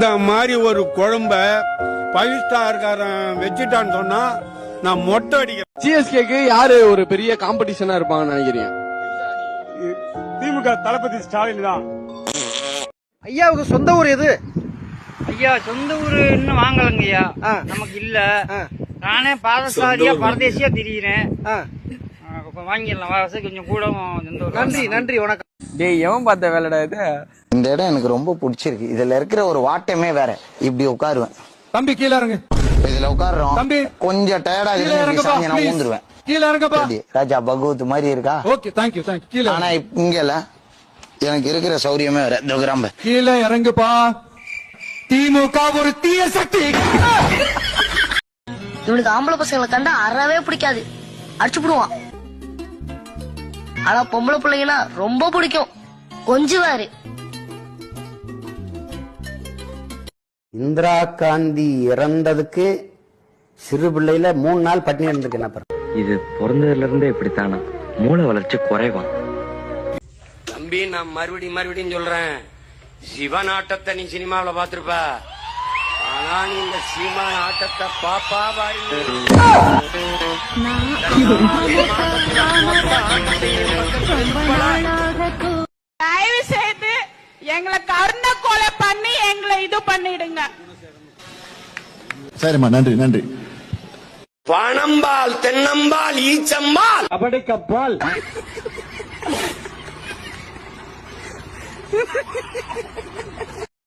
இந்த மாதிரி ஒரு குழம்ப 5 ஸ்டார்காரன் வச்சுட்டான்னு சொன்னா நான் மொட்டை அடிக்கிறேன். சிஎஸ்கேக்கு யாரு ஒரு பெரிய காம்படிஷனா இருப்பாங்கன்னு நினைக்கிறீங்க? திமுக தளபதி ஸ்டாலின் தான். ஐயாவுக்கு சொந்த ஊர் எது? ஐயா சொந்த ஊரு இன்னும் வாங்கலங்க ஐயா. நமக்கு இல்ல. நானே பாதசாரியா பரதேசியா திரியிறேன். வாங்கிடலாம் வசதி கொஞ்சம் கூட. நன்றி நன்றி வணக்கம். டேய் எவன் பார்த்த வேலைடா இது? இந்த இடம் எனக்கு ரொம்ப பிடிச்சிருக்கு. இதுல இருக்கிற ஒரு வாட்டமே வேற. இப்படி உட்காருவேன். தம்பி கீழ இறங்கு. இதுல உட்காருறோம். தம்பி கொஞ்சம் டயர்டா இருக்கு. நான் ஊந்துருவேன். கீழ இறங்கப்பா. ராஜா பகவத் மாதிரி இருக்கா? Okay thank you thank you. கீழ. ஆனா இங்க இல்ல, எனக்கு இருக்கிற சௌரியமே வேற. கிராம கீழ இறங்குப்பா. திமுக ஒரு தீய சக்தி. இவனுக்கு ஆம்பளை பசங்களை கண்டா அறவே பிடிக்காது, அடிச்சுடுவான். ஆனா பொம்பளை பிள்ளைங்கன்னா ரொம்ப பிடிக்கும், கொஞ்சுவாரு. இந்திரா காந்தி இறந்ததுக்கு சிறு பிள்ளையில 3 நாள் பட்டினி இருந்திருக்கு. என்ன பண்ண? இது பிறந்ததுல இருந்தே இப்படித்தானா? மூளை வளர்ச்சி குறைவா? தம்பி நான் மறுபடியும் சொல்றேன், சிவன் ஆட்டத்தை நீ சினிமாவில பாத்திருப்ப, ஆனா நீ இந்த சிவன் ஆட்டத்தை பாப்பா பாரு. தயவு செய்து எங்களை கருணை கொலை பண்ணி எங்களை இது பண்ணிடுங்க. சரிம்மா நன்றி நன்றி. பணம்பால் தென்னம்பால் ஈச்சம்பால் கபடி கப்பால்.